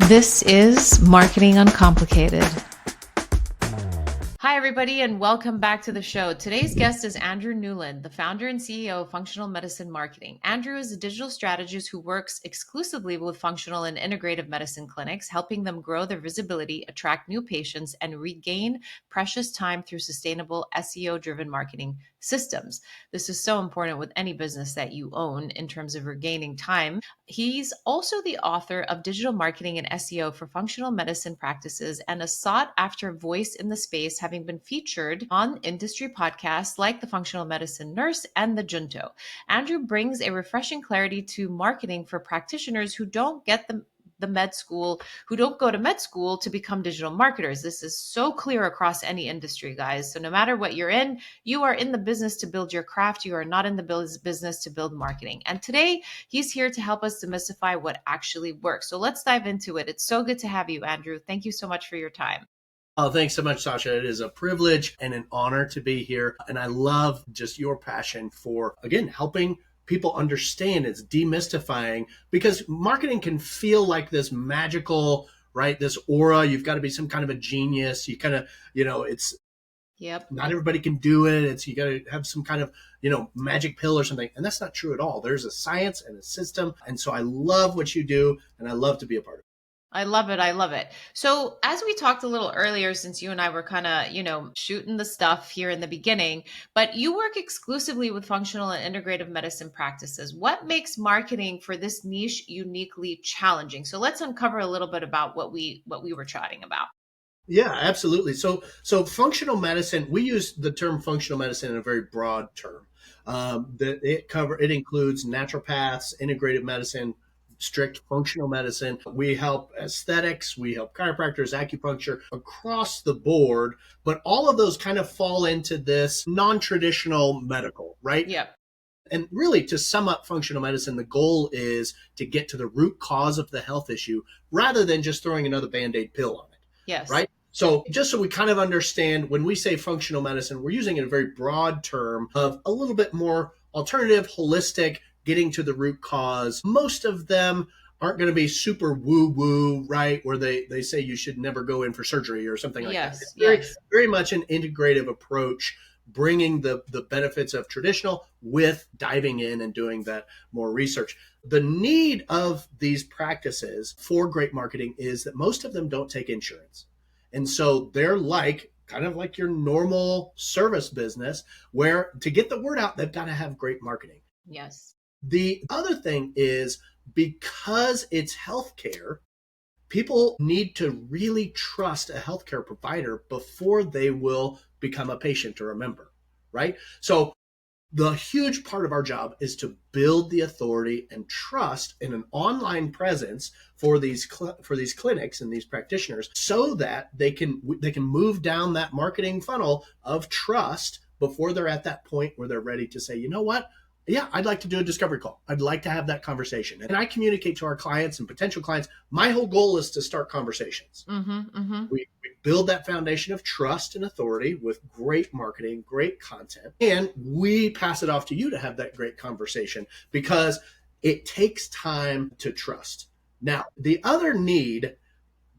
This is Marketing Uncomplicated. Hi, everybody, and welcome back to the show. Today's guest is Andrew Newland, the founder and CEO of Functional Medicine Marketing. Andrew is a digital strategist who works exclusively with functional and integrative medicine clinics, helping them grow their visibility, attract new patients, and regain precious time through sustainable SEO-driven marketing systems. This is so important with any business that you own in terms of regaining time. He's also the author of Digital Marketing and SEO for Functional Medicine Practices and a sought-after voice in the space, having been featured on industry podcasts like the Functional Medicine Nurse and the Junto. Andrew brings a refreshing clarity to marketing for practitioners who don't get the med school, who don't go to med school to become digital marketers. This is so clear across any industry, guys. So no matter what you're in, you are in the business to build your craft. You are not in the business to build marketing. And today he's here to help us demystify what actually works. So let's dive into it. It's so good to have you, Andrew. Thank you so much for your time. Oh, thanks so much, Sasha. It is a privilege and an honor to be here. And I love just your passion for, again, helping people understand. It's demystifying, because marketing can feel like this magical, right? This aura. You've got to be some kind of a genius. You kind of, it's not everybody can do it. It's, you got to have some kind of, magic pill or something. And that's not true at all. There's a science and a system. And so I love what you do, and I love to be a part of it. I love it. I love it. So as we talked a little earlier, since you and I were kind of, shooting the stuff here in the beginning, but you work exclusively with functional and integrative medicine practices. What makes marketing for this niche uniquely challenging? So let's uncover a little bit about what we were chatting about. Yeah, absolutely. So functional medicine, we use the term functional medicine in a very broad term. It includes naturopaths, integrative medicine, strict functional medicine. We help aesthetics, we help chiropractors, acupuncture, across the board, but all of those kind of fall into this non-traditional medical, right? Yeah. And really, to sum up functional medicine, the goal is to get to the root cause of the health issue rather than just throwing another Band-Aid pill on it. Yes. Right? So just so we kind of understand, when we say functional medicine, we're using it in a very broad term of a little bit more alternative, holistic, getting to the root cause. Most of them aren't going to be super woo-woo, right? Where they say you should never go in for surgery or something like that. It's very much an integrative approach, bringing the benefits of traditional with diving in and doing that more research. The need of these practices for great marketing is that most of them don't take insurance. And so they're kind of like your normal service business, where to get the word out, they've got to have great marketing. Yes. The other thing is, because it's healthcare, people need to really trust a healthcare provider before they will become a patient or a member, right? So the huge part of our job is to build the authority and trust in an online presence for these clinics and these practitioners, so that they can move down that marketing funnel of trust before they're at that point where they're ready to say, you know what? Yeah, I'd like to do a discovery call. I'd like to have that conversation. And I communicate to our clients and potential clients. My whole goal is to start conversations. We build that foundation of trust and authority with great marketing, great content, and we pass it off to you to have that great conversation, because it takes time to trust. Now, the other need,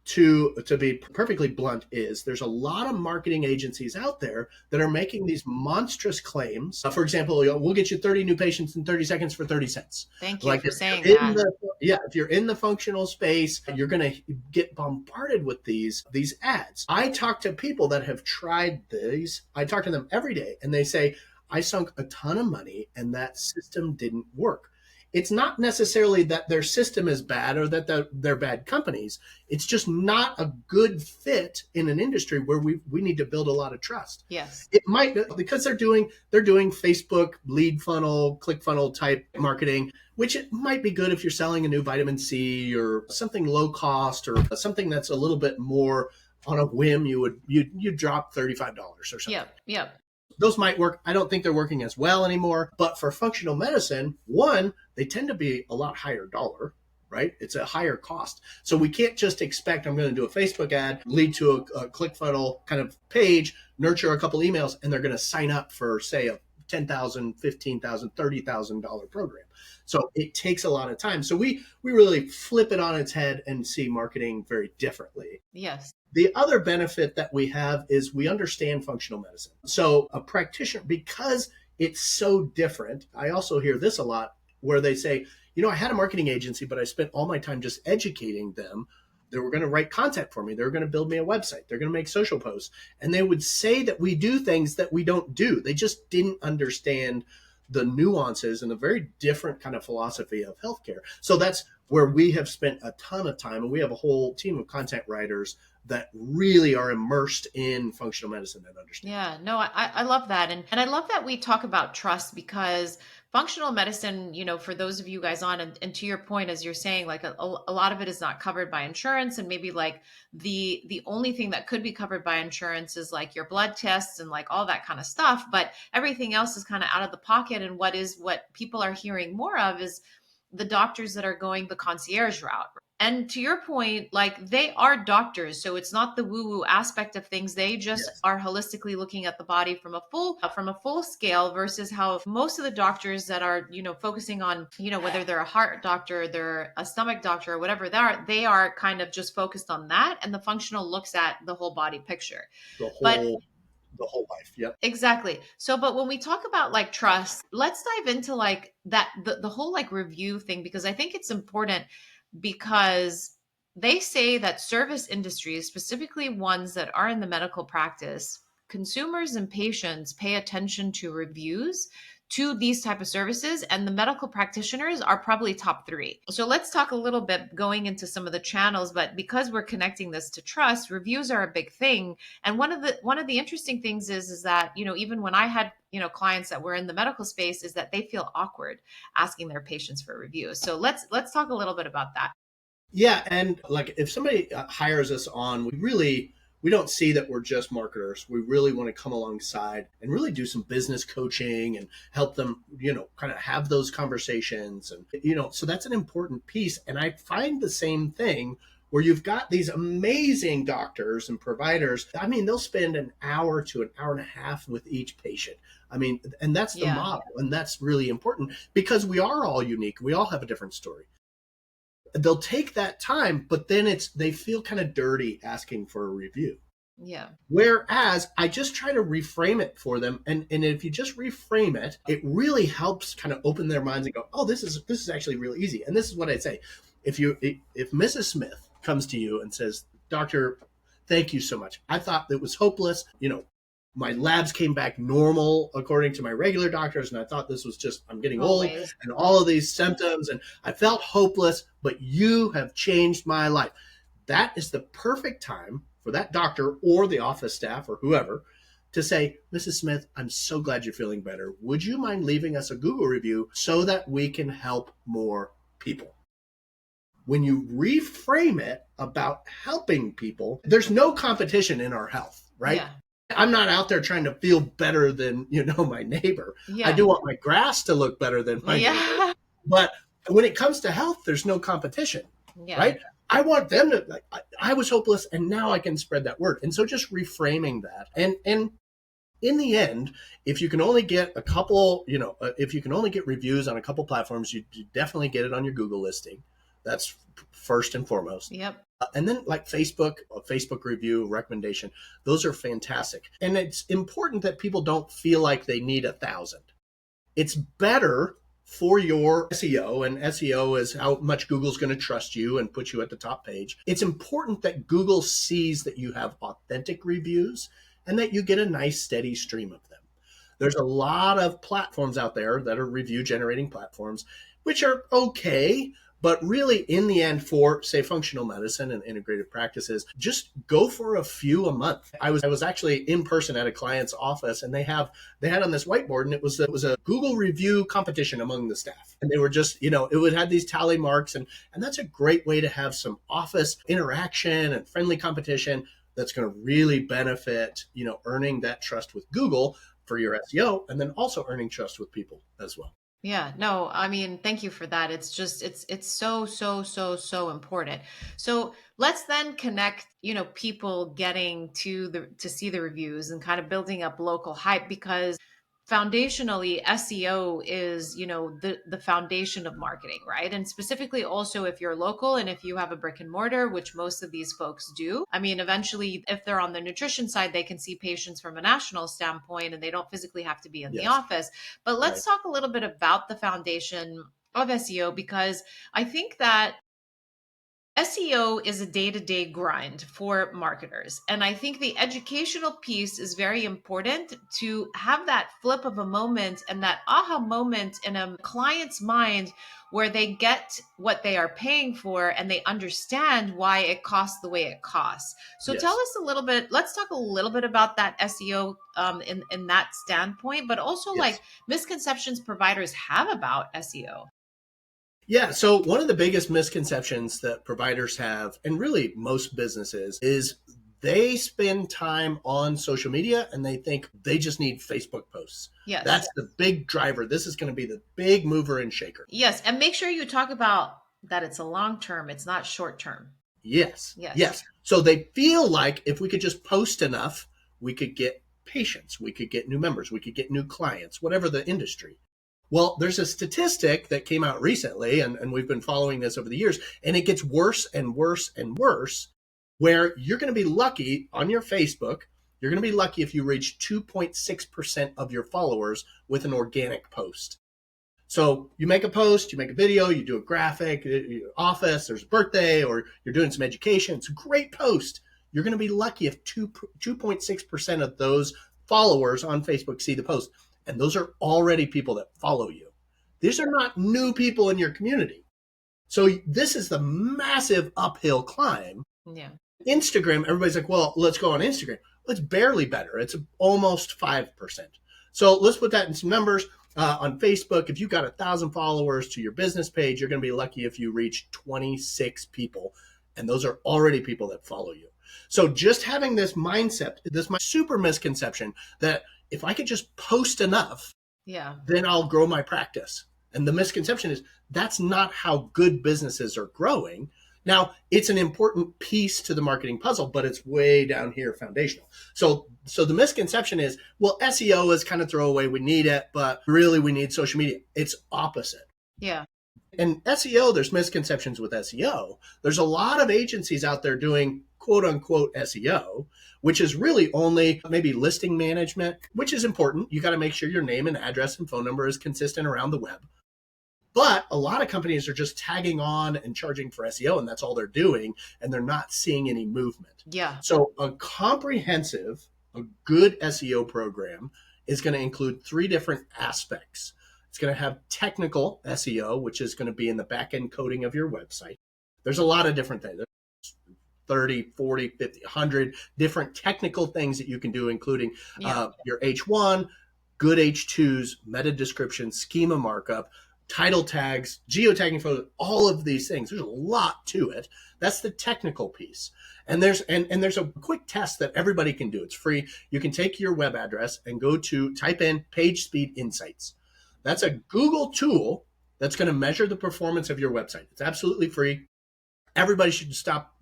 to be perfectly blunt, is there's a lot of marketing agencies out there that are making these monstrous claims. For example, we'll get you 30 new patients in 30 seconds for 30 cents. Thank you for saying that. If you're in the functional space, you're going to get bombarded with these ads. I talk to people that have tried these. I talk to them every day, and they say, I sunk a ton of money and that system didn't work. It's not necessarily that their system is bad or that they're bad companies. It's just not a good fit in an industry where we need to build a lot of trust. Yes. It might, because they're doing Facebook lead funnel, click funnel type marketing, which it might be good if you're selling a new vitamin C or something low cost, or something that's a little bit more on a whim. You drop $35 or something. Yep. Those might work. I don't think they're working as well anymore. But for functional medicine, one, they tend to be a lot higher dollar, right? It's a higher cost. So we can't just expect, I'm going to do a Facebook ad, lead to a ClickFunnels kind of page, nurture a couple emails, and they're going to sign up for, say, a $10,000, $15,000, $30,000 program. So it takes a lot of time. So we really flip it on its head and see marketing very differently. Yes. The other benefit that we have is we understand functional medicine. So a practitioner, because it's so different, I also hear this a lot where they say, I had a marketing agency, but I spent all my time just educating them. They were going to write content for me. They were going to build me a website. They're going to make social posts. And they would say that we do things that we don't do. They just didn't understand the nuances and a very different kind of philosophy of healthcare. So that's where we have spent a ton of time. And we have a whole team of content writers that really are immersed in functional medicine and understand. Yeah, no, I love that. And I love that we talk about trust, because functional medicine, for those of you guys on, and to your point, as you're saying, like a lot of it is not covered by insurance. And maybe like the only thing that could be covered by insurance is like your blood tests and like all that kind of stuff. But everything else is kind of out of the pocket. And what people are hearing more of is the doctors that are going the concierge route. And to your point, like they are doctors, so it's not the woo-woo aspect of things. They just Yes. are holistically looking at the body from a full scale, versus how most of the doctors that are, focusing on, whether they're a heart doctor, they're a stomach doctor, or whatever they are kind of just focused on that, and the functional looks at the whole body picture. The But whole the whole life. Yep. exactly. So, but when we talk about like trust, let's dive into like that the whole like review thing, because I think it's important, because they say that service industries, specifically ones that are in the medical practice, consumers and patients pay attention to reviews to these type of services, and the medical practitioners are probably top three. So let's talk a little bit going into some of the channels, but because we're connecting this to trust, reviews are a big thing. And one of the interesting things is that, even when I had, clients that were in the medical space, is that they feel awkward asking their patients for reviews. So let's talk a little bit about that. Yeah, and like if somebody hires us on, we don't see that we're just marketers. We really want to come alongside and really do some business coaching and help them, kind of have those conversations. And so that's an important piece. And I find the same thing where you've got these amazing doctors and providers. I mean, they'll spend an hour to an hour and a half with each patient. I mean, and that's the Yeah. model. And that's really important because we are all unique. We all have a different story. They'll take that time, but then they feel kind of dirty asking for a review. Yeah. Whereas I just try to reframe it for them. And if you just reframe it, it really helps kind of open their minds and go, oh, this is actually really easy. And this is what I'd say. If Mrs. Smith comes to you and says, Doctor, thank you so much. I thought it was hopeless. My labs came back normal according to my regular doctors, and I thought this was just, I'm getting old Always. and all of these symptoms, and I felt hopeless, but you have changed my life. That is the perfect time for that doctor or the office staff or whoever to say, Mrs. Smith, I'm so glad you're feeling better. Would you mind leaving us a Google review so that we can help more people? When you reframe it about helping people, there's no competition in our health, right? Yeah. I'm not out there trying to feel better than, my neighbor. I Yeah. do want my grass to look better than my neighbor. Yeah. But when it comes to health, there's no competition, Yeah. right? I want them to, like, I was hopeless and now I can spread that word. And so just reframing that. And in the end, if you can only get a couple, if you can only get reviews on a couple platforms, you definitely get it on your Google listing. That's first and foremost. Yep. And then like Facebook, a Facebook review, recommendation, those are fantastic. And it's important that people don't feel like they need 1,000. It's better for your SEO, and SEO is how much Google's going to trust you and put you at the top page. It's important that Google sees that you have authentic reviews and that you get a nice steady stream of them. There's a lot of platforms out there that are review generating platforms, which are okay. But really, in the end, for say functional medicine and integrative practices, just go for a few a month. I was actually in person at a client's office, and they had on this whiteboard, and it was a Google review competition among the staff, and they were just it would have these tally marks, and that's a great way to have some office interaction and friendly competition that's going to really benefit earning that trust with Google for your SEO, and then also earning trust with people as well. Yeah, no, I mean, thank you for that. It's just it's so so important. So let's then connect, people getting to see the reviews and kind of building up local hype, because foundationally SEO is, the foundation of marketing, right? And specifically also if you're local and if you have a brick and mortar, which most of these folks do. I mean, eventually if they're on the nutrition side, they can see patients from a national standpoint and they don't physically have to be in the Yes. office. But let's talk a little bit about the foundation of SEO, because I think that SEO is a day-to-day grind for marketers. And I think the educational piece is very important to have that flip of a moment and that aha moment in a client's mind where they get what they are paying for and they understand why it costs the way it costs. So tell Yes. us a little bit, let's talk a little bit about that SEO in that standpoint, but also Yes. like misconceptions providers have about SEO. Yeah. So one of the biggest misconceptions that providers have, and really most businesses, is they spend time on social media and they think they just need Facebook posts. Yes. That's the big driver. This is going to be the big mover and shaker. Yes. And make sure you talk about that it's a long term, it's not short term. Yes. Yes. Yes. So they feel like if we could just post enough, we could get patients, we could get new members, we could get new clients, whatever the industry. Well, there's a statistic that came out recently, and we've been following this over the years, and it gets worse and worse and worse, where you're going to be lucky on your Facebook. You're going to be lucky if you reach 2.6% of your followers with an organic post. So you make a post, you make a video, you do a graphic, your office, there's a birthday, or you're doing some education. It's a great post. You're going to be lucky if 2.6% of those followers on Facebook see the post. And those are already people that follow you. These are not new people in your community. So this is the massive uphill climb. Yeah. Instagram, everybody's like, well, let's go on Instagram. Well, it's barely better. It's almost 5%. So let's put that in some numbers. On Facebook, if you got 1,000 followers to your business page, you're going to be lucky if you reach 26 people. And those are already people that follow you. So just having this mindset, this super misconception that if I could just post enough, then I'll grow my practice. And the misconception is that's not how good businesses are growing. Now, it's an important piece to the marketing puzzle, but it's way down here foundational. So the misconception is, well, SEO is kind of throwaway. We need it, but really we need social media. It's opposite. Yeah. And SEO, there's misconceptions with SEO. There's a lot of agencies out there doing quote unquote SEO, which is really only maybe listing management, which is important. You got to make sure your name and address and phone number is consistent around the web. But a lot of companies are just tagging on and charging for SEO, and that's all they're doing, and they're not seeing any movement. Yeah. So a good SEO program is going to include 3 different aspects. It's going to have technical SEO, which is going to be in the back-end coding of your website. There's a lot of different things. There's 30, 40, 50, 100 different technical things that you can do, including your H1, good H2s, meta description, schema markup, title tags, geotagging photos, all of these things. There's a lot to it. That's the technical piece. And there's a quick test that everybody can do. It's free. You can take your web address and type in Page Speed Insights. That's a Google tool that's going to measure the performance of your website. It's absolutely free. Everybody should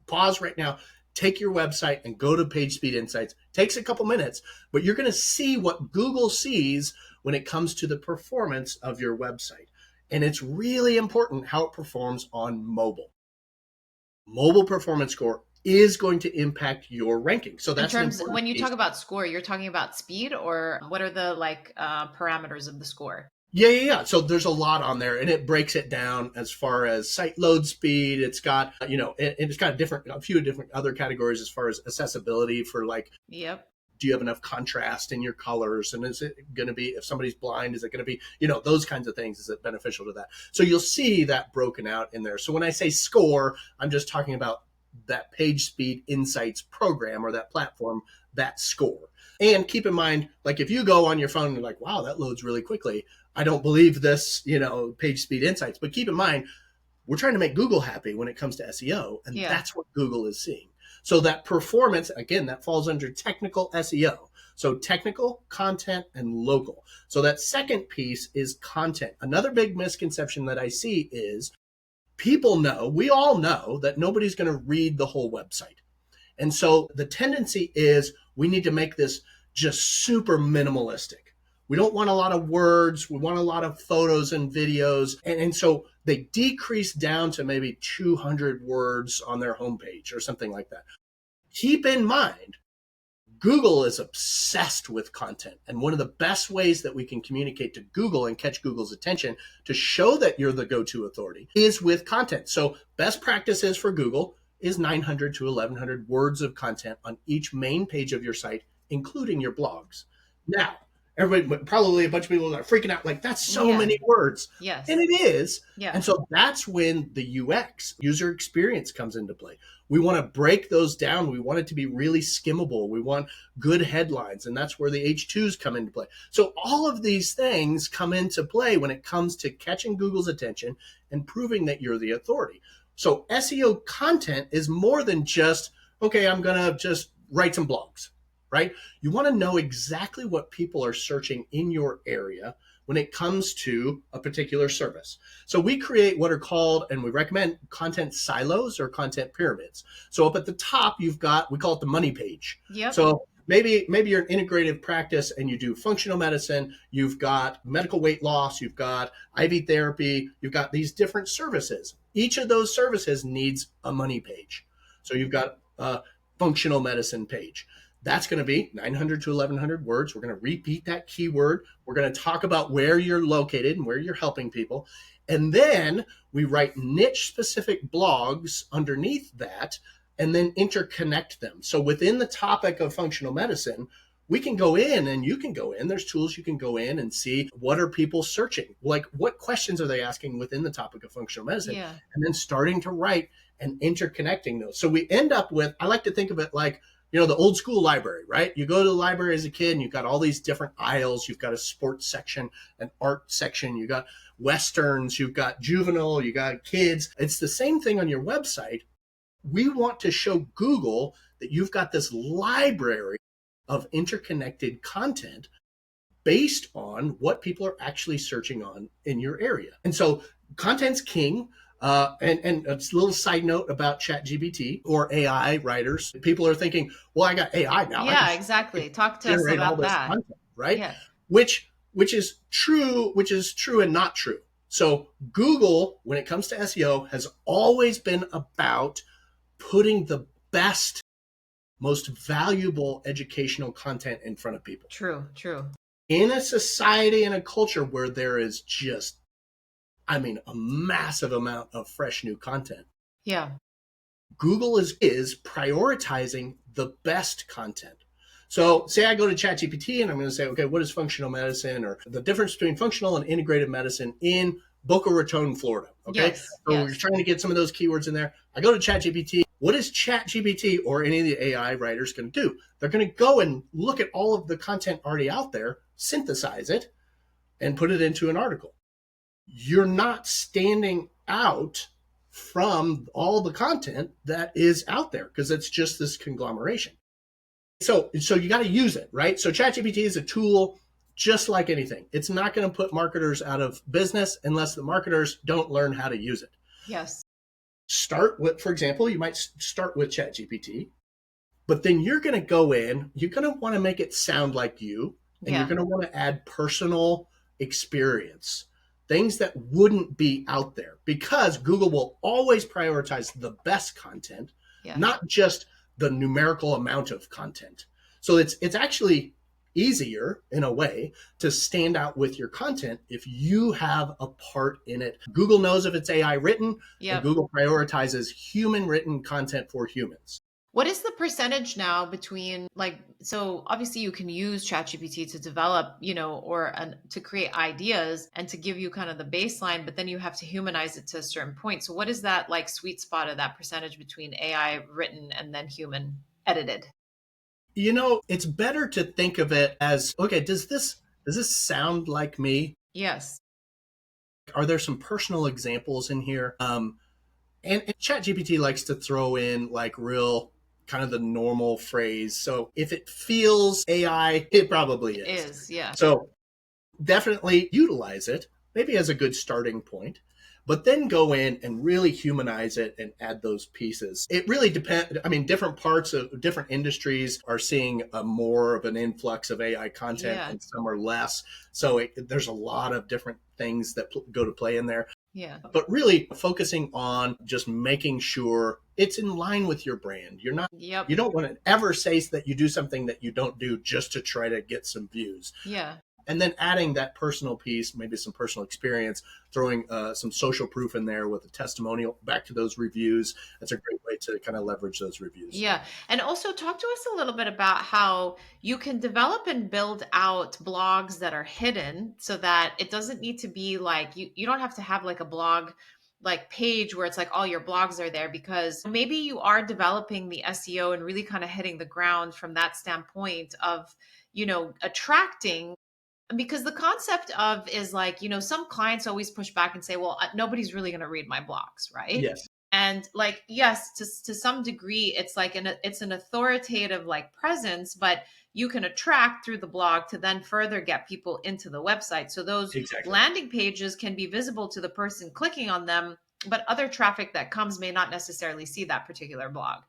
pause right now, take your website and go to Page Speed Insights. Takes a couple minutes, but you're going to see what Google sees when it comes to the performance of your website. And it's really important how it performs on mobile. Mobile performance score is going to impact your ranking. So that's when you talk about score, you're talking about speed, or what are the parameters of the score? Yeah. So there's a lot on there, and it breaks it down as far as site load speed. It's got, it's got a few different other categories as far as accessibility for Yep. Do you have enough contrast in your colors? And is it going to be, if somebody's blind, is it going to be, those kinds of things? Is it beneficial to that? So you'll see that broken out in there. So when I say score, I'm just talking about that Page Speed Insights program or that platform, that score. And keep in mind, if you go on your phone and you're like, wow, that loads really quickly. I don't believe this, Page Speed Insights. But keep in mind, we're trying to make Google happy when it comes to SEO. And that's what Google is seeing. So that performance, again, that falls under technical SEO. So technical, content, and local. So that second piece is content. Another big misconception that I see is we all know that nobody's going to read the whole website. And so the tendency is we need to make this just super minimalistic. We don't want a lot of words. We want a lot of photos and videos. And so they decrease down to maybe 200 words on their homepage or something like that. Keep in mind, Google is obsessed with content. And one of the best ways that we can communicate to Google and catch Google's attention to show that you're the go-to authority is with content. So best practices for Google is 900 to 1100 words of content on each main page of your site, including your blogs. Now, everybody, probably a bunch of people are freaking out like, that's so many words. Yes. And it is. Yeah. And so that's when the UX, user experience, comes into play. We want to break those down. We want it to be really skimmable. We want good headlines. And that's where the H2s come into play. So all of these things come into play when it comes to catching Google's attention and proving that you're the authority. So SEO content is more than just, okay, I'm going to just write some blogs, right? You want to know exactly what people are searching in your area when it comes to a particular service. So we create what are called, and we recommend, content silos or content pyramids. So up at the top, you've got, we call it the money page. Yep. So maybe you're an integrative practice and you do functional medicine, you've got medical weight loss, you've got IV therapy, you've got these different services. Each of those services needs a money page. So you've got a functional medicine page. That's going to be 900 to 1100 words. We're going to repeat that keyword. We're going to talk about where you're located and where you're helping people. And then we write niche specific blogs underneath that and then interconnect them. So within the topic of functional medicine, we can go in and you can go in. There's tools you can go in and see what are people searching? Like what questions are they asking within the topic of functional medicine? Yeah. And then starting to write and interconnecting those. So we end up with, I like to think of it like, you know, the old school library, right? You go to the library as a kid and you've got all these different aisles. You've got a sports section, an art section, you got Westerns, you've got juvenile, you got kids. It's the same thing on your website. We want to show Google that you've got this library of interconnected content based on what people are actually searching on in your area. And so content's king. And a little side note about ChatGPT or AI writers. People are thinking, well, I got AI now. Yeah, exactly. Talk to us about that. Content, right? Yeah. Which is true and not true. So Google, when it comes to SEO, has always been about putting the best, most valuable educational content in front of people. True. In a society and a culture where there is just, a massive amount of fresh new content. Yeah. Google is prioritizing the best content. So say I go to ChatGPT and I'm going to say, okay, what is functional medicine or the difference between functional and integrative medicine in Boca Raton, Florida? Okay. Yes. So we're trying to get some of those keywords in there. I go to ChatGPT. What is ChatGPT or any of the AI writers going to do? They're going to go and look at all of the content already out there, synthesize it, and put it into an article. You're not standing out from all the content that is out there because it's just this conglomeration. So you got to use it, right? So ChatGPT is a tool just like anything. It's not going to put marketers out of business unless the marketers don't learn how to use it. Yes. Start with, for example, you might start with ChatGPT, but then you're going to go in, you're going to want to make it sound like you, and you're going to want to add personal experience. Things that wouldn't be out there because Google will always prioritize the best content, not just the numerical amount of content. So it's actually easier in a way to stand out with your content if you have a part in it. Google knows if it's AI written, and Google prioritizes human written content for humans. What is the percentage now between so obviously you can use ChatGPT to develop, to create ideas and to give you kind of the baseline, but then you have to humanize it to a certain point. So what is that sweet spot of that percentage between AI written and then human edited? It's better to think of it as, okay, does this sound like me? Yes. Are there some personal examples in here? And ChatGPT likes to throw in real kind of the normal phrase. So if it feels AI, it probably is. It is, yeah. So definitely utilize it, maybe as a good starting point. but then go in and really humanize it and add those pieces. It really depends. I mean, different parts of different industries are seeing a more of an influx of AI content Yeah. and some are less. So there's a lot of different things that go to play in there. Yeah. But really focusing on just making sure it's in line with your brand. Yep. You don't want to ever say that you do something that you don't do just to try to get some views. Yeah. And then adding that personal piece, maybe some personal experience, throwing some social proof in there with a testimonial back to those reviews. That's a great way to kind of leverage those reviews. Yeah. And also talk to us a little bit about how you can develop and build out blogs that are hidden so that it doesn't need to be like you don't have to have like a blog like page where it's like all your blogs are there, because maybe you are developing the SEO and really kind of hitting the ground from that standpoint of, attracting, because the concept of is like, some clients always push back and say, well, nobody's really going to read my blogs, right? Yes, And like, yes, to some degree, it's like it's an authoritative like presence, but you can attract through the blog to then further get people into the website. So those exactly. landing pages can be visible to the person clicking on them, but other traffic that comes may not necessarily see that particular blog.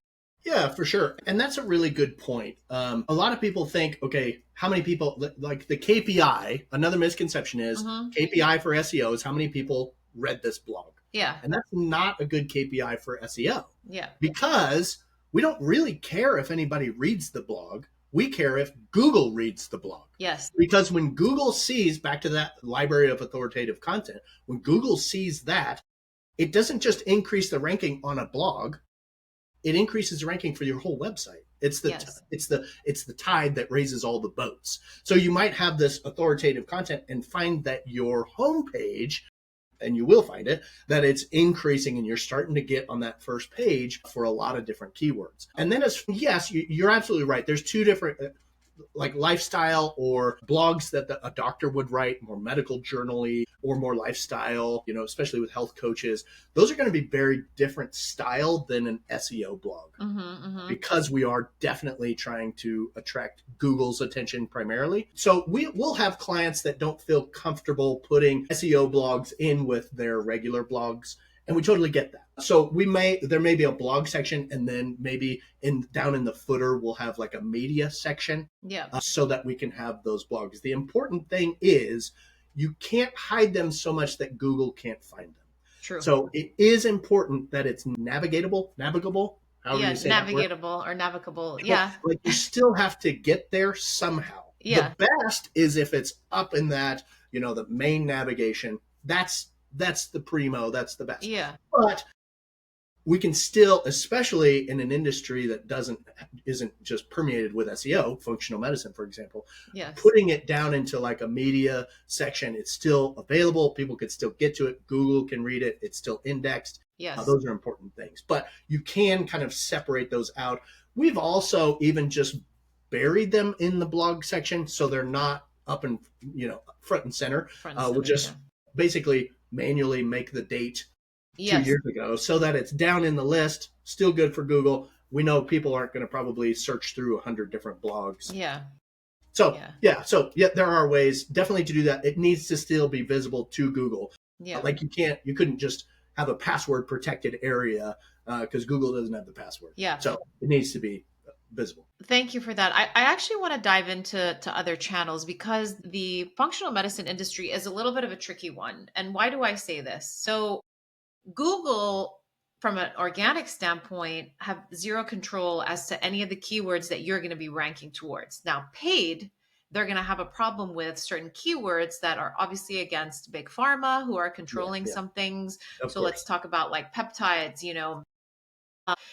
Yeah, for sure. And that's a really good point. A lot of people think, okay, how many people, like the KPI, another misconception is Mm-hmm. KPI for SEO is how many people read this blog. Yeah. And that's not a good KPI for SEO Yeah. because we don't really care if anybody reads the blog. We care if Google reads the blog. Yes. Because when Google sees, back to that library of authoritative content, when Google sees that, it doesn't just increase the ranking on a blog, it increases ranking for your whole website. It's the Yes. it's the tide that raises all the boats. So you might have this authoritative content and find that your homepage, and you will find it, that it's increasing and you're starting to get on that first page for a lot of different keywords. And then yes, you're absolutely right. There's two different like lifestyle or blogs that a doctor would write, more medical journal-y or more lifestyle, especially with health coaches. Those are going to be very different style than an SEO blog. Mm-hmm, mm-hmm. Because we are definitely trying to attract Google's attention primarily. So we'll have clients that don't feel comfortable putting SEO blogs in with their regular blogs. And we totally get that. So there may be a blog section, and then maybe down in the footer, we'll have like a media section. Yeah. So that we can have those blogs. The important thing is you can't hide them so much that Google can't find them. True. So it is important that it's navigable, however you say navigatable or navigable. Yeah. Like you still have to get there somehow. Yeah. The best is if it's up in that, the main navigation. That's the primo, that's the best. Yeah. But we can still, especially in an industry that isn't just permeated with SEO, functional medicine, for example, yes, putting it down into like a media section, it's still available. People could still get to it. Google can read it. It's still indexed. Yes. Those are important things, but you can kind of separate those out. We've also even just buried them in the blog section so they're not up and, front and center. We'll just basically manually make the date 2 years ago so that it's down in the list, still good for Google. We know people aren't going to probably search through 100 different blogs. Yeah. So there are ways definitely to do that. It needs to still be visible to Google. Yeah. Like you couldn't just have a password protected area because Google doesn't have the password. Yeah. So it needs to be visible. Thank you for that. I actually want to dive into other channels because the functional medicine industry is a little bit of a tricky one. And why do I say this? So Google, from an organic standpoint, have zero control as to any of the keywords that you're going to be ranking towards. Now, paid, they're going to have a problem with certain keywords that are obviously against big pharma who are controlling some things. So let's talk about like peptides,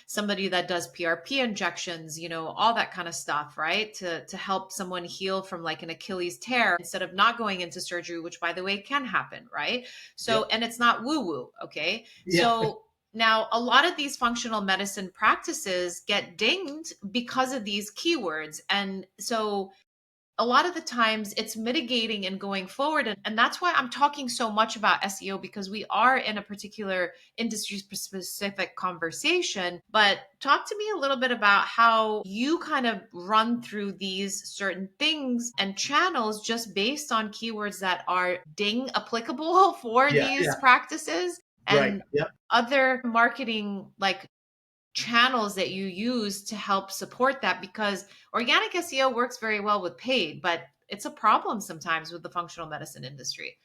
somebody that does PRP injections, all that kind of stuff, right? To help someone heal from like an Achilles tear instead of not going into surgery, which by the way can happen, right? So, and it's not woo-woo, okay? Yeah. So now a lot of these functional medicine practices get dinged because of these keywords. And so a lot of the times it's mitigating and going forward. And that's why I'm talking so much about SEO, because we are in a particular industry specific conversation. But talk to me a little bit about how you kind of run through these certain things and channels just based on keywords that are ding applicable for these practices. Right. and Yep. other marketing like channels that you use to help support that, because organic SEO works very well with paid, but it's a problem sometimes with the functional medicine industry.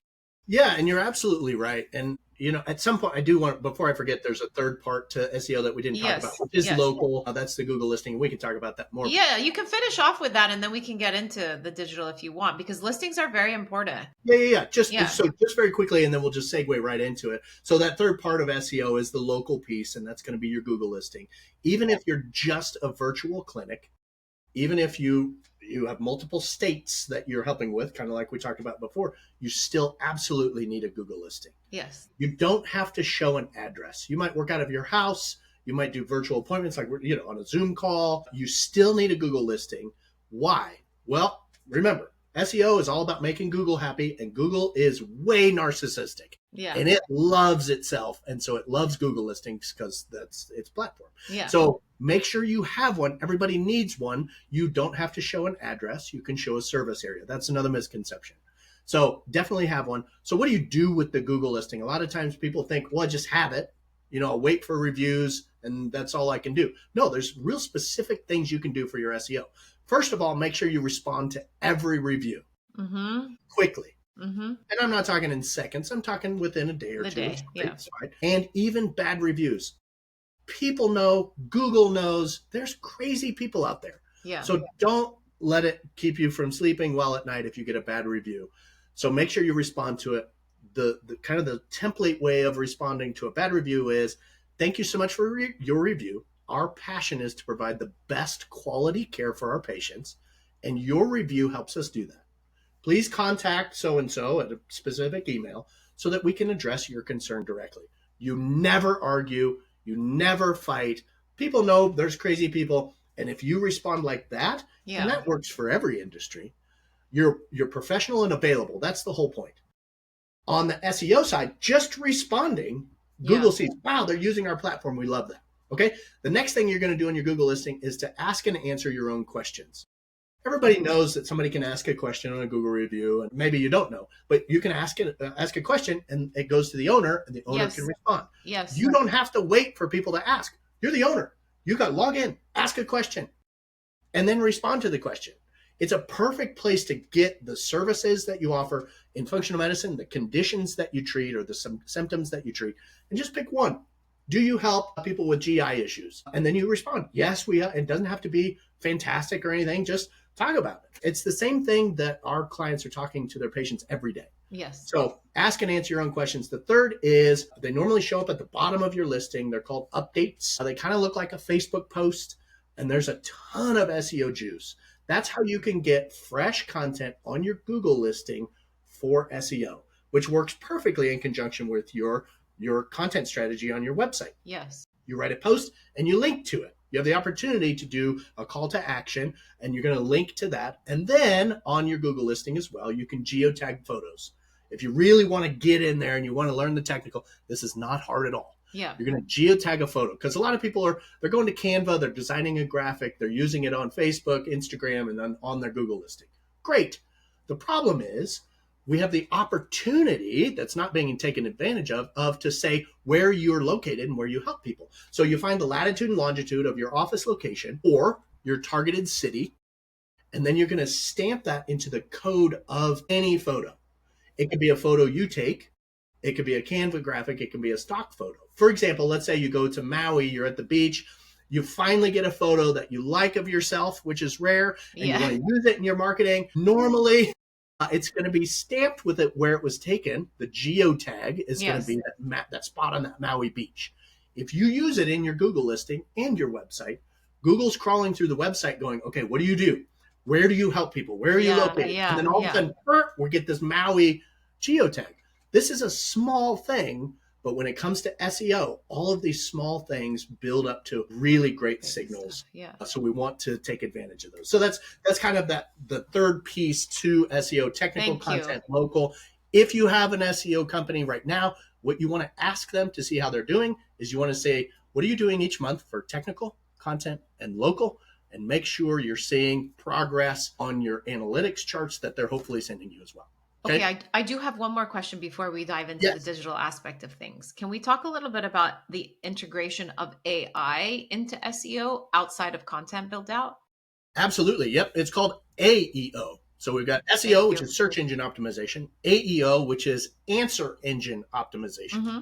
Yeah, and you're absolutely right. And at some point, I do want, before I forget, there's a third part to SEO that we didn't talk about, Yes. which is Yes. local. That's the Google listing. We can talk about that more. Yeah, you can finish off with that and then we can get into the digital if you want, because listings are very important. Yeah. Yeah. Just very quickly, and then we'll just segue right into it. So that third part of SEO is the local piece, and that's going to be your Google listing. Even if you're just a virtual clinic, even if you have multiple states that you're helping with, kind of like we talked about before, you still absolutely need a Google listing. Yes. You don't have to show an address. You might work out of your house. You might do virtual appointments like on a Zoom call. You still need a Google listing. Why? Well, remember, SEO is all about making Google happy, and Google is way narcissistic. Yeah. And it loves itself. And so it loves Google listings because that's its platform. Yeah. So make sure you have one. Everybody needs one. You don't have to show an address. You can show a service area. That's another misconception. So definitely have one. So what do you do with the Google listing? A lot of times people think, well, I just have it. I'll wait for reviews and that's all I can do. No, there's real specific things you can do for your SEO. First of all, make sure you respond to every review quickly. And I'm not talking in seconds. I'm talking within a day or two. Yeah. Fine. And even bad reviews. People know, Google knows, there's crazy people out there. Yeah. So don't let it keep you from sleeping well at night if you get a bad review. So make sure you respond to it. The kind of the template way of responding to a bad review is, thank you so much for your review. Our passion is to provide the best quality care for our patients, and your review helps us do that. Please contact so-and-so at a specific email so that we can address your concern directly. You never argue. You never fight. People know there's crazy people. And if you respond like that, and that works for every industry, you're professional and available. That's the whole point. On the SEO side, just responding, Google sees, wow, they're using our platform. We love that. Okay. The next thing you're going to do on your Google listing is to ask and answer your own questions. Everybody knows that somebody can ask a question on a Google review, and maybe you don't know, but you can ask a question and it goes to the owner, and the owner can respond. Yes. You don't have to wait for people to ask. You're the owner. You got to log in, ask a question, and then respond to the question. It's a perfect place to get the services that you offer in functional medicine, the conditions that you treat, or the symptoms that you treat, and just pick one. Do you help people with GI issues? And then you respond, yes, it doesn't have to be fantastic or anything. Just talk about it. It's the same thing that our clients are talking to their patients every day. Yes. So ask and answer your own questions. The third is they normally show up at the bottom of your listing. They're called updates. They kind of look like a Facebook post, and there's a ton of SEO juice. That's how you can get fresh content on your Google listing for SEO, which works perfectly in conjunction with your content strategy on your website. Yes. You write a post and you link to it. You have the opportunity to do a call to action, and you're going to link to that. And then on your Google listing as well, you can geotag photos. If you really want to get in there and you want to learn the technical, this is not hard at all. Yeah. You're going to geotag a photo, because a lot of people they're going to Canva, they're designing a graphic, they're using it on Facebook, Instagram, and then on their Google listing. Great. The problem is we have the opportunity that's not being taken advantage of to say where you're located and where you help people. So you find the latitude and longitude of your office location or your targeted city, and then you're going to stamp that into the code of any photo. It could be a photo you take. It could be a Canva graphic. It can be a stock photo. For example, let's say you go to Maui, you're at the beach. You finally get a photo that you like of yourself, which is rare, and you want to use it in your marketing. Normally, it's going to be stamped with it where it was taken. The geotag is going to be that spot on that Maui beach. If you use it in your Google listing and your website, Google's crawling through the website going, okay, what do you do? Where do you help people? Where are you located? And then all of a sudden, we get this Maui geotag. This is a small thing, but when it comes to SEO, all of these small things build up to really great signals. So we want to take advantage of those. So that's kind of the third piece to SEO: technical content, local. If you have an SEO company right now, what you want to ask them to see how they're doing is you want to say, what are you doing each month for technical, content, and local? And make sure you're seeing progress on your analytics charts that they're hopefully sending you as well. Okay, I do have one more question before we dive into the Yes, digital aspect of things. Can we talk a little bit about the integration of AI into SEO outside of content build out? absolutely. Yep. It's called AEO. So we've got SEO, Thank which you. is search engine optimization, AEO, which is answer engine optimization. Mm-hmm.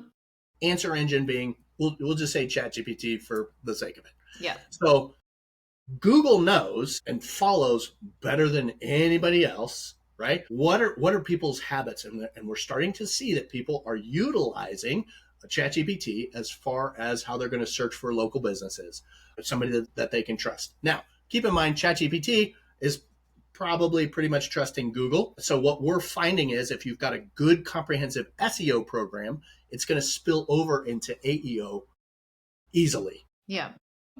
Answer engine being, we'll just say ChatGPT for the sake of it. Yeah. So Google knows and follows better than anybody else, right? What are people's habits? And we're starting to see that people are utilizing ChatGPT as far as how they're going to search for local businesses, somebody that they can trust. Now, keep in mind, ChatGPT is probably pretty much trusting Google. So what we're finding is if you've got a good comprehensive SEO program, it's going to spill over into AEO easily. Yeah.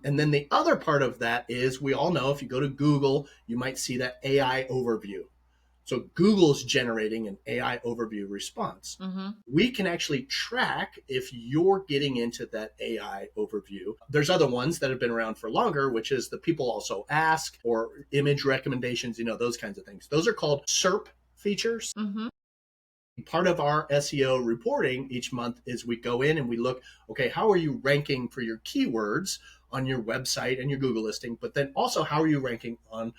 And then the other part of that is we all know if you go to Google, you might see that AI overview. So Google's generating an AI overview response. Mm-hmm. We can actually track if you're getting into that AI overview. There's other ones that have been around for longer, which is the people also ask or image recommendations, those kinds of things. Those are called SERP features. Mm-hmm. Part of our SEO reporting each month is we go in and we look, okay, how are you ranking for your keywords on your website and your Google listing, but then also how are you ranking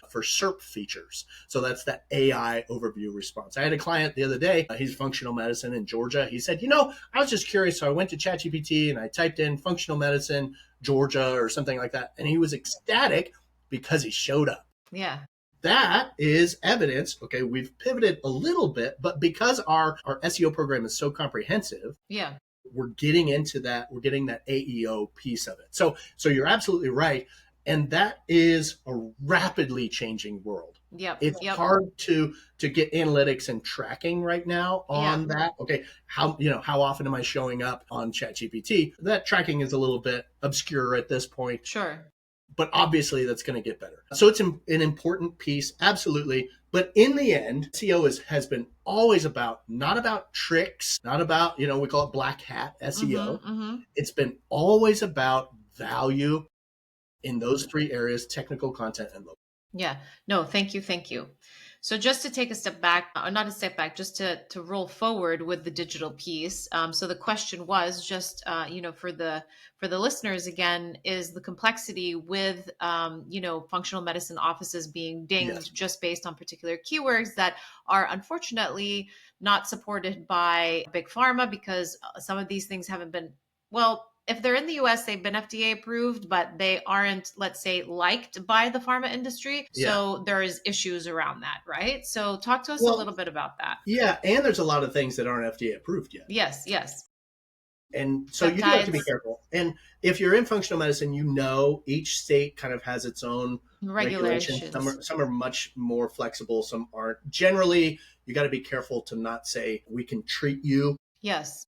for SERP features? So that's that AI overview response. I had a client the other day, he's functional medicine in Georgia. He said, I was just curious. So I went to ChatGPT and I typed in functional medicine, Georgia or something like that. And he was ecstatic because he showed up. Yeah. That is evidence. Okay, we've pivoted a little bit, but because our SEO program is so comprehensive, Yeah. we're getting into that. We're getting that AEO piece of it. So you're absolutely right, and that is a rapidly changing world. Yep. It's Yep. hard to get analytics and tracking right now on that. Okay, how often am I showing up on ChatGPT? That tracking is a little bit obscure at this point. Sure. But obviously that's going to get better. So it's an important piece, absolutely. But in the end, SEO has been always not about tricks, not about, we call it black hat SEO. Mm-hmm. Mm-hmm. It's been always about value in those three areas: technical, content, and local. Yeah. No, thank you. Thank you. So just to take a step back, or not a step back, just to roll forward with the digital piece. So the question was just, for the listeners again, is the complexity with, functional medicine offices being Yes. dinged just based on particular keywords that are unfortunately not supported by big pharma because some of these things haven't been, well, if they're in the US, they've been FDA approved, but they aren't, let's say, liked by the pharma industry. Yeah. So there's issues around that, right? So talk to us a Well, little bit about that. yeah. And there's a lot of things that aren't FDA approved yet. Yes, yes. And so you do have to be Peptides, careful. And if you're in functional medicine, each state kind of has its own regulations. regulations. Some are much more flexible, some aren't. Generally, you got to be careful to not say we can treat you. Yes.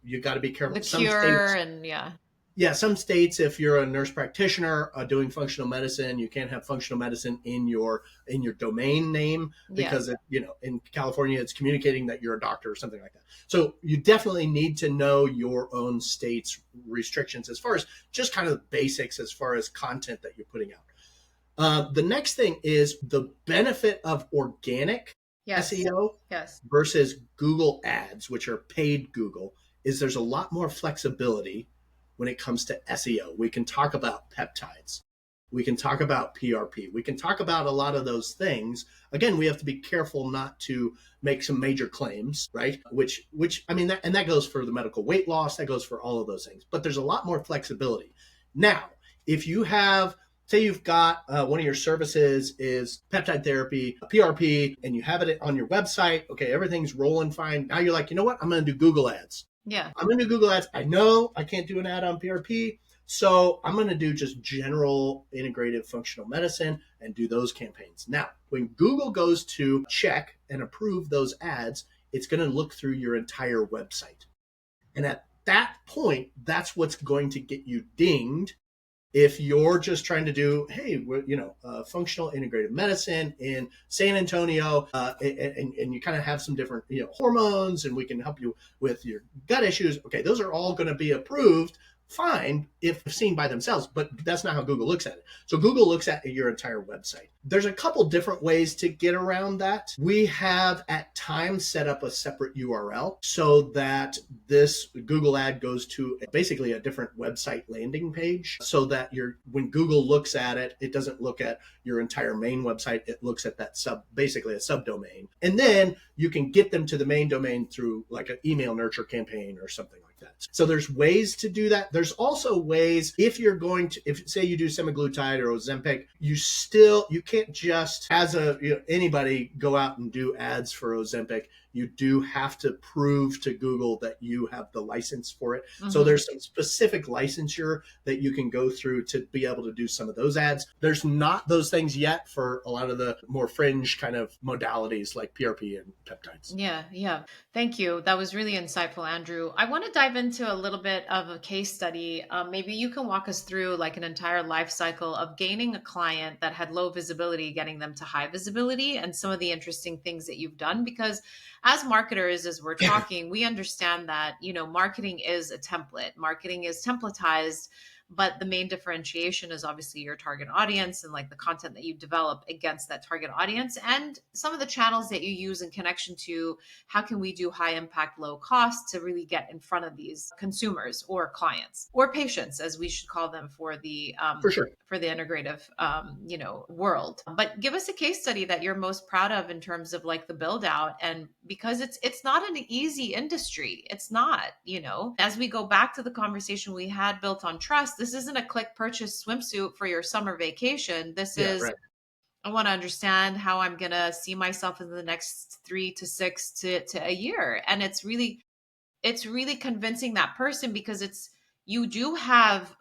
You got to be careful. The cure and Some states, if you're a nurse practitioner doing functional medicine, you can't have functional medicine in your domain name because in California it's communicating that you're a doctor or something like that. So you definitely need to know your own state's restrictions as far as just kind of the basics as far as content that you're putting out. The next thing is the benefit of organic SEO versus Google ads, which are paid Google, is there's a lot more flexibility when it comes to SEO. We can talk about peptides. We can talk about PRP. We can talk about a lot of those things. Again, we have to be careful not to make some major claims, right? Which I mean, that goes for the medical weight loss. That goes for all of those things. But there's a lot more flexibility. Now, if you have, say you've got one of your services is peptide therapy, PRP, and you have it on your website, okay, everything's rolling fine. Now you're like, you know what? I'm going to do Google ads. Yeah. I'm going to do Google ads. I know I can't do an ad on PRP. So I'm going to do just general integrative functional medicine and do those campaigns. Now, when Google goes to check and approve those ads, it's going to look through your entire website. And at that point, that's what's going to get you dinged. If you're just trying to do, hey, functional integrative medicine in San Antonio, and you kind of have some different, hormones, and we can help you with your gut issues. Okay, those are all going to be approved fine if seen by themselves, but that's not how Google looks at it. So Google looks at your entire website. There's a couple different ways to get around that. We have at times set up a separate URL so that this Google ad goes to basically a different website landing page, so that when Google looks at it, it doesn't look at your entire main website. It looks at that basically a subdomain. And then you can get them to the main domain through like an email nurture campaign or something like that. So there's ways to do that. There's also ways, if you're going to, if say you do semaglutide or Ozempic, you can't just anybody go out and do ads for Ozempic. You do have to prove to Google that you have the license for it. Mm-hmm. So there's some specific licensure that you can go through to be able to do some of those ads. There's not those things yet for a lot of the more fringe kind of modalities like PRP and peptides. Yeah. Thank you. That was really insightful, Andrew. I want to dive into a little bit of a case study. Maybe you can walk us through like an entire life cycle of gaining a client that had low visibility, getting them to high visibility, and some of the interesting things that you've done. Because as marketers, as we're talking, we understand that, marketing is a template. Marketing is templatized, but the main differentiation is obviously your target audience and like the content that you develop against that target audience and some of the channels that you use in connection to how can we do high impact, low cost to really get in front of these consumers or clients or patients, as we should call them for the for sure. For the integrative world. But give us a case study that you're most proud of in terms of like the build out, and because it's not an easy industry. It's not, as we go back to the conversation we had built on trust, this isn't a click purchase swimsuit for your summer vacation. This is right. I want to understand how I'm going to see myself in the next 3 to 6 to a year. And it's really convincing that person, because you do have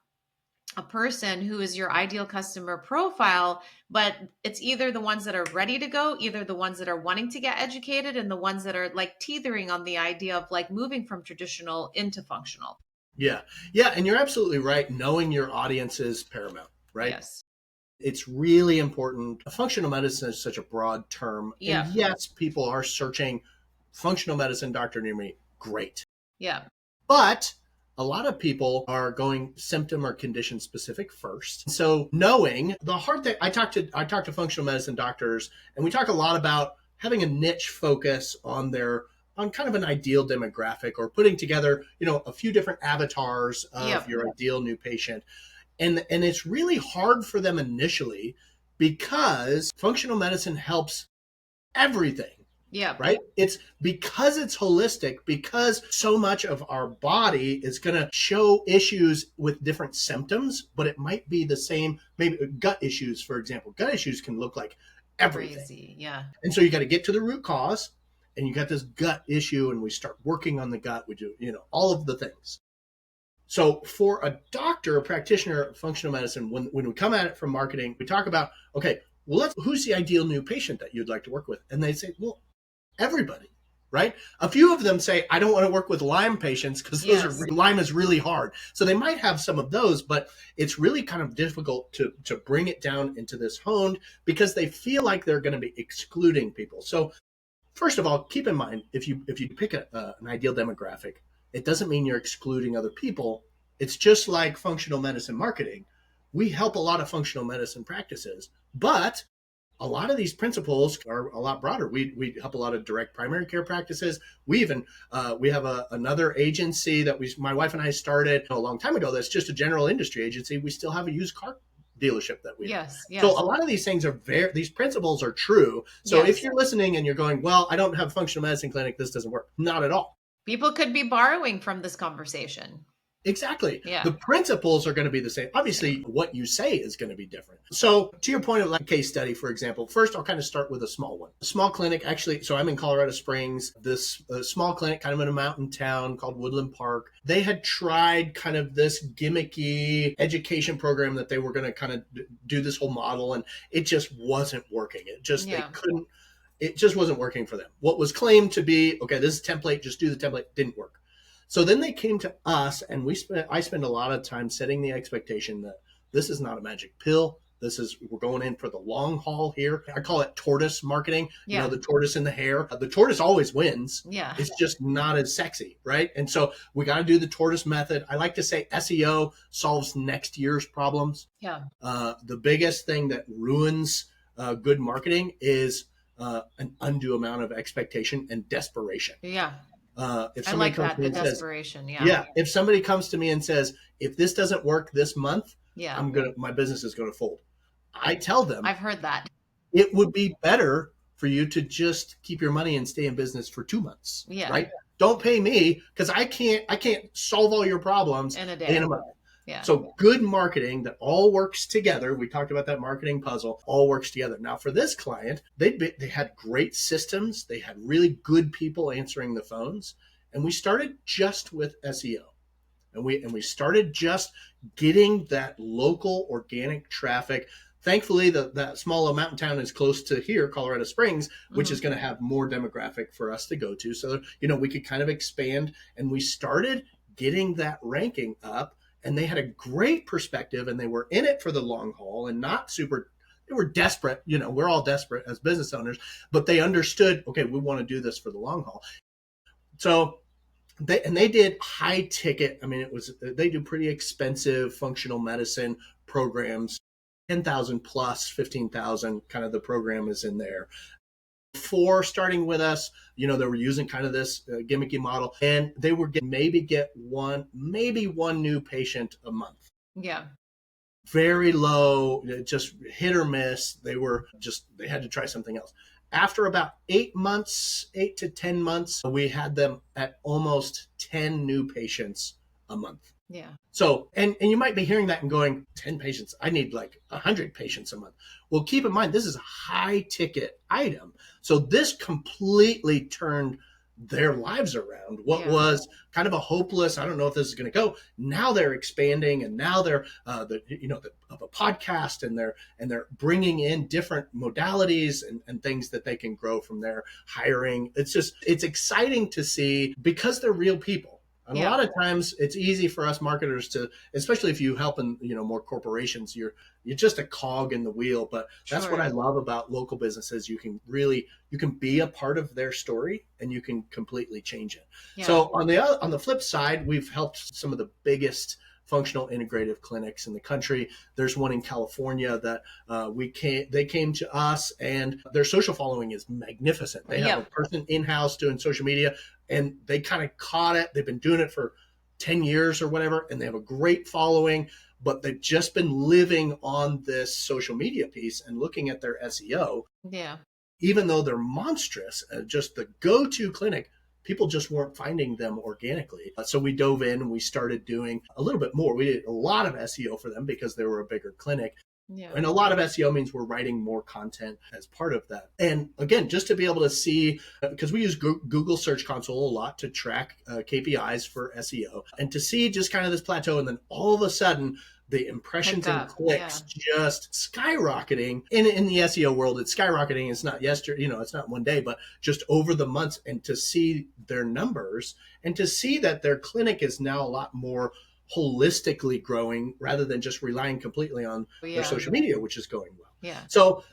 a person who is your ideal customer profile, but it's either the ones that are ready to go, either the ones that are wanting to get educated, and the ones that are like teetering on the idea of like moving from traditional into functional. Yeah. And you're absolutely right. Knowing your audience is paramount, right? Yes. It's really important. Functional medicine is such a broad term. Yeah. And yes, people are searching functional medicine, doctor near me. Great. Yeah. But a lot of people are going symptom or condition specific first. So knowing the hard thing, I talk to functional medicine doctors, and we talk a lot about having a niche focus on kind of an ideal demographic, or putting together, a few different avatars of your ideal new patient. And it's really hard for them initially, because functional medicine helps everything. Yeah. Right? It's because it's holistic, because so much of our body is going to show issues with different symptoms, but it might be the same, maybe gut issues, for example. Gut issues can look like everything. Crazy. Yeah. And so you got to get to the root cause, and you got this gut issue, and we start working on the gut. We do, all of the things. So for a doctor, a practitioner of functional medicine, when we come at it from marketing, we talk about, okay, well, who's the ideal new patient that you'd like to work with? And they say, well, everybody, right? A few of them say, I don't want to work with Lyme patients because Lyme is really hard. So they might have some of those, but it's really kind of difficult to bring it down into this honed, because they feel like they're going to be excluding people. So first of all, keep in mind, if you pick an ideal demographic, it doesn't mean you're excluding other people. It's just like functional medicine marketing. We help a lot of functional medicine practices, but a lot of these principles are a lot broader. We help a lot of direct primary care practices. We even we have another agency that my wife and I started a long time ago. That's just a general industry agency. We still have a used car dealership that we yes. So a lot of these things these principles are true. So if you're listening and you're going, well, I don't have a functional medicine clinic, this doesn't work. Not at all. People could be borrowing from this conversation. Exactly. Yeah. The principles are going to be the same. Obviously, what you say is going to be different. So to your point of like case study, for example, first I'll kind of start with a small one. A small clinic, actually, so I'm in Colorado Springs, this small clinic kind of in a mountain town called Woodland Park. They had tried kind of this gimmicky education program that they were going to kind of do this whole model, and it just wasn't working. They couldn't, it just wasn't working for them. What was claimed to be, okay, this is a template, just do the template, didn't work. So then they came to us, and I spent a lot of time setting the expectation that this is not a magic pill. We're going in for the long haul here. I call it tortoise marketing. Yeah. The tortoise in the hare. The tortoise always wins. Yeah. It's just not as sexy, right? And so we got to do the tortoise method. I like to say SEO solves next year's problems. Yeah. The biggest thing that ruins good marketing is an undue amount of expectation and desperation. Yeah. If I somebody like comes that, to me the and says, desperation. if somebody comes to me and says, if this doesn't work this month, Yeah. my business is going to fold. I tell them, I've heard that. it would be better for you to just keep your money and stay in business for 2 months. Yeah. Right? Don't pay me because I can't solve all your problems In a day. in a month. Yeah. So good marketing that all works together. We talked about that marketing puzzle, all works together. Now for this client, they had great systems. They had really good people answering the phones. And we started just with SEO. And we started just getting that local organic traffic. Thankfully, that small mountain town is close to here, Colorado Springs, which is going to have more demographic for us to go to. So, we could kind of expand. And we started getting that ranking up. And they had a great perspective, and they were in it for the long haul and not super. They were desperate. We're all desperate as business owners, but they understood, okay, we want to do this for the long haul. So they did high ticket. I mean, they do pretty expensive functional medicine programs, 10,000 plus 15,000, kind of the program is in there. Before starting with us, they were using kind of this gimmicky model, and they were get one new patient a month. Yeah. Very low, just hit or miss. They had to try something else. After about 8 to 10 months, we had them at almost 10 new patients a month. Yeah. So, and you might be hearing that and going, 10 patients, I need like 100 patients a month. Well, keep in mind, this is a high ticket item. So this completely turned their lives around. What was kind of a hopeless, I don't know if this is going to go. Now they're expanding, and now they're of a podcast, and they're bringing in different modalities and things that they can grow from there. Hiring, it's exciting to see, because they're real people. And a lot of times it's easy for us marketers to, especially if you help in, more corporations, you're just a cog in the wheel. But that's what I love about local businesses. You can be a part of their story, and you can completely change it. Yeah. So on the flip side, we've helped some of the biggest functional integrative clinics in the country. There's one in California that they came to us, and their social following is magnificent. They have a person in-house doing social media, and they kind of caught it. They've been doing it for 10 years or whatever, and they have a great following, but they've just been living on this social media piece and looking at their SEO. Yeah. Even though they're monstrous, just the go-to clinic, people just weren't finding them organically. So we dove in and we started doing a little bit more. We did a lot of SEO for them because they were a bigger clinic. Yeah. And a lot of SEO means we're writing more content as part of that. And again, just to be able to see, because we use Google Search Console a lot to track KPIs for SEO, and to see just kind of this plateau, and then all of a sudden, the impressions and clicks just skyrocketing. In the SEO world, it's skyrocketing. It's not yesterday, it's not one day, but just over the months. And to see their numbers, and to see that their clinic is now a lot more holistically growing rather than just relying completely on their social media, which is going well. Yeah. So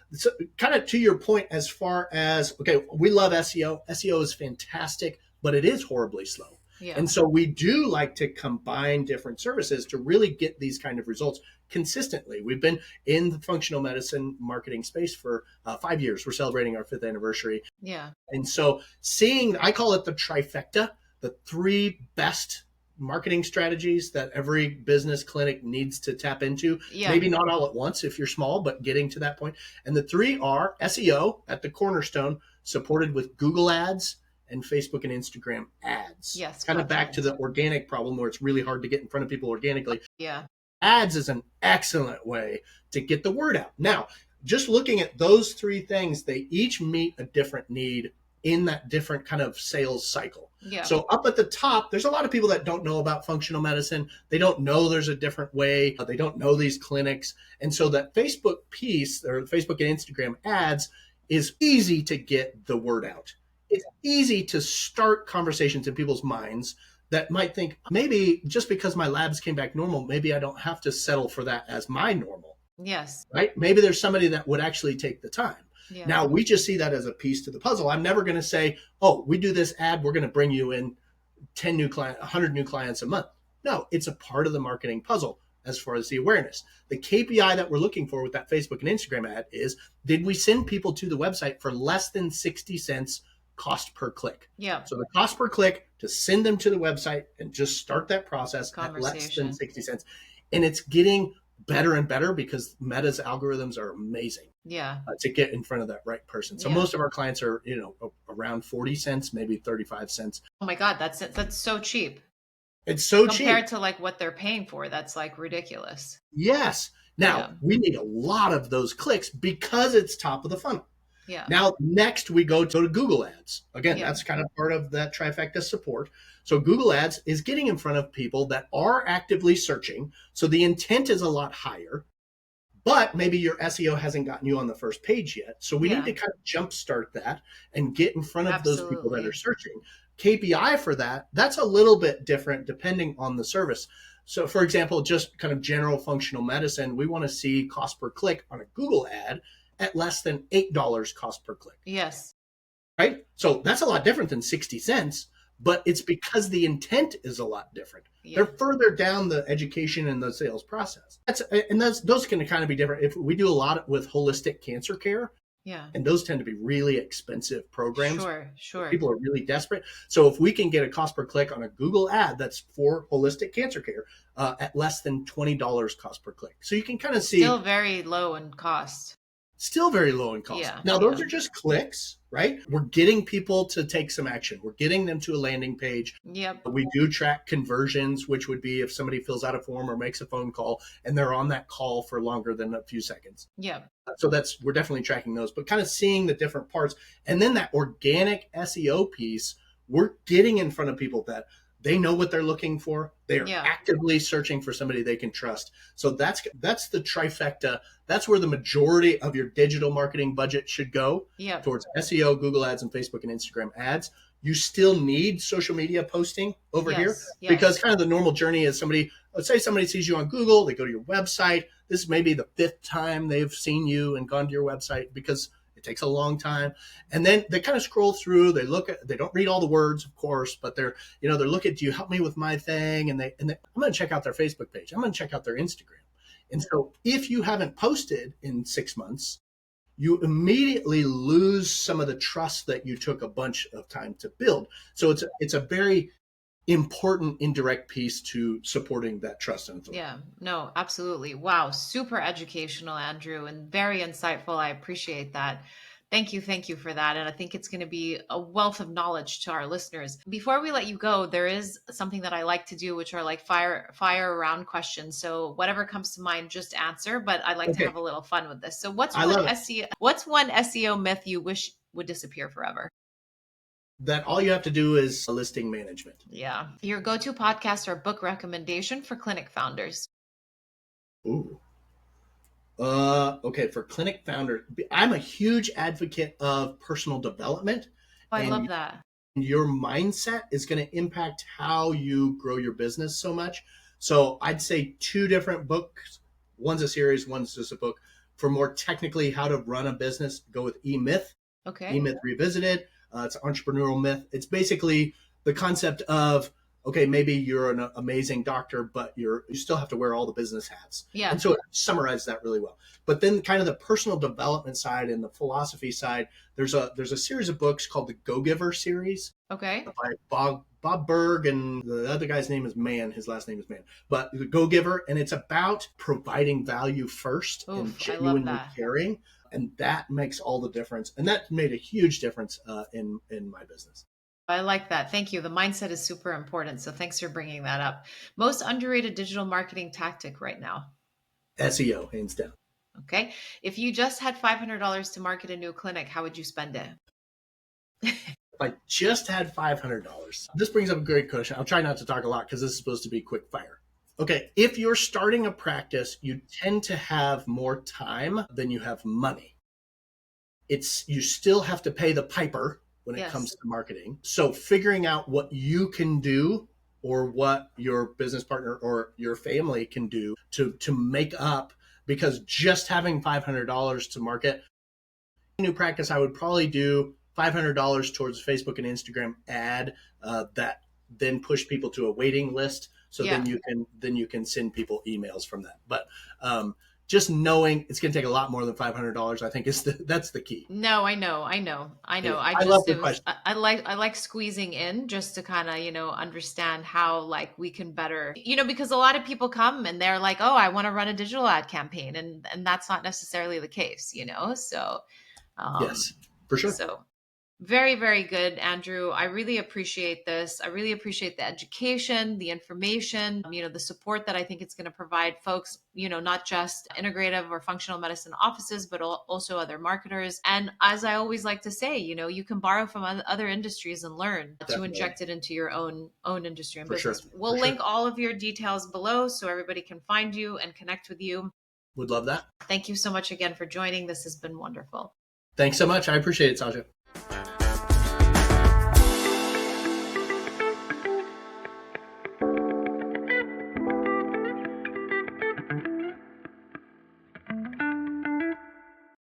kind of to your point, as far as, okay, we love SEO. SEO is fantastic, but it is horribly slow. Yeah. And so we do like to combine different services to really get these kind of results consistently. We've been in the functional medicine marketing space for 5 years. We're celebrating our 5th anniversary. Yeah. And so I call it the trifecta, the 3 best marketing strategies that every business clinic needs to tap into. Yeah. Maybe not all at once if you're small, but getting to that point. And the 3 are SEO at the cornerstone, supported with Google ads and Facebook and Instagram ads. Yes. Kind of back to the organic problem where it's really hard to get in front of people organically. Yeah. Ads is an excellent way to get the word out. Now, just looking at those 3 things, they each meet a different need in that different kind of sales cycle. Yeah. So up at the top, there's a lot of people that don't know about functional medicine. They don't know there's a different way. They don't know these clinics. And so that Facebook piece, or Facebook and Instagram ads, is easy to get the word out. It's easy to start conversations in people's minds that might think, maybe just because my labs came back normal, maybe I don't have to settle for that as my normal. Yes. right? Maybe there's somebody that would actually take the time. Yeah. Now, we just see that as a piece to the puzzle. I'm never going to say, oh, we do this ad, we're going to bring you in 10 new clients, 100 new clients a month. No, it's a part of the marketing puzzle as far as the awareness. The KPI that we're looking for with that Facebook and Instagram ad is, did we send people to the website for less than 60 cents cost per click? Yeah. So the cost per click to send them to the website and just start that process at less than Conversation. 60 cents. And it's getting better and better because Meta's algorithms are amazing Yeah. to get in front of that right person. So Yeah. most of our clients are, around 40 cents, maybe 35 cents. Oh my God, that's so cheap. It's so Compared cheap. to like what they're paying for. That's like ridiculous. Yes. Now, Yeah. we need a lot of those clicks because it's top of the funnel. Yeah. Now, next we go to Google Ads. Again, Yeah. that's kind of part of that trifecta support. So Google Ads is getting in front of people that are actively searching. So the intent is a lot higher, but maybe your SEO hasn't gotten you on the first page yet. So we Yeah. need to kind of jumpstart that and get in front of those people that Absolutely. are searching. KPI for that, that's a little bit different depending on the service. So for example, just kind of general functional medicine, we want to see cost per click on a Google ad at less than $8 cost per click, Yes. right? So that's a lot different than 60 cents, but it's because the intent is a lot different. Yeah. They're further down the education and the sales process. Those can kind of be different. If we do a lot with holistic cancer care, Yeah. and those tend to be really expensive programs. Sure. People are really desperate. So if we can get a cost per click on a Google ad that's for holistic cancer care at less than $20 cost per click. So you can kind of see Still very low in cost. still very low in cost. Yeah. Now, those are just clicks, right? We're getting people to take some action. We're getting them to a landing page. Yep. We do track conversions, which would be if somebody fills out a form or makes a phone call and they're on that call for longer than a few seconds. Yep. So we're definitely tracking those, but kind of seeing the different parts. And then that organic SEO piece, we're getting in front of people that they know what they're looking for. They're actively searching for somebody they can trust. So that's the trifecta. That's where the majority of your digital marketing budget should go towards SEO, Google Ads, and Facebook and Instagram ads. You still need social media posting over here because kind of the normal journey is let's say somebody sees you on Google, they go to your website. This may be the 5th time they've seen you and gone to your website because it takes a long time. And then they kind of scroll through, they don't read all the words, of course, but they're looking, do you help me with my thing? And I'm going to check out their Facebook page. I'm going to check out their Instagram. And so if you haven't posted in 6 months, you immediately lose some of the trust that you took a bunch of time to build. So it's a very important indirect piece to supporting that trust and authority. Yeah, no, absolutely. Wow. Super educational, Andrew, and very insightful. I appreciate that. Thank you for that. And I think it's going to be a wealth of knowledge to our listeners. Before we let you go, there is something that I like to do, which are like fire around questions. So whatever comes to mind, just answer. But I'd like to have a little fun with this. So what's one SEO myth you wish would disappear forever? That all you have to do is listing management. Yeah. Your go-to podcast or book recommendation for clinic founders? Ooh. Okay, for clinic founders, I'm a huge advocate of personal development. Oh, I love that. Your mindset is going to impact how you grow your business so much. So I'd say 2 different books. One's a series, one's just a book. For more technically how to run a business, go with E-Myth. Okay. E-Myth Revisited. It's an entrepreneurial myth. It's basically the concept of, okay, maybe you're an amazing doctor, but you still have to wear all the business hats. Yeah. And so it summarizes that really well. But then kind of the personal development side and the philosophy side, there's a series of books called the Go-Giver series. Okay. By Bob Berg, and the other guy's name is Mann. His last name is Mann. But the Go-Giver, and it's about providing value first and genuinely caring. And that makes all the difference. And that made a huge difference in my business. I like that. Thank you. The mindset is super important. So thanks for bringing that up. Most underrated digital marketing tactic right now? SEO, hands down. Okay. If you just had $500 to market a new clinic, how would you spend it? If I just had $500, this brings up a great question. I'll try not to talk a lot because this is supposed to be quick fire. Okay, if you're starting a practice, you tend to have more time than you have money. You still have to pay the piper when it comes to marketing. So figuring out what you can do or what your business partner or your family can do to make up because just having $500 to market, new practice, I would probably do $500 towards Facebook and Instagram ad that then push people to a waiting list. So Yeah. then you can send people emails from that. But just knowing it's going to take a lot more than $500, I think that's the key. No, I know. Anyway, I I love just, the it was, question. I like squeezing in just to kind of, understand how like we can better, because a lot of people come and they're like, oh, I want to run a digital ad campaign. And that's not necessarily the case, So, um, Yes, for sure. so very, very good, Andrew. I really appreciate this. I really appreciate the education, the information, the support that I think it's going to provide folks, not just integrative or functional medicine offices, but also other marketers. And as I always like to say, you can borrow from other industries and learn to Definitely. inject it into your own industry and For sure. business. We'll For sure. link all of your details below so everybody can find you and connect with you. Would love that. Thank you so much again for joining. This has been wonderful. Thanks so much. I appreciate it, Sasha.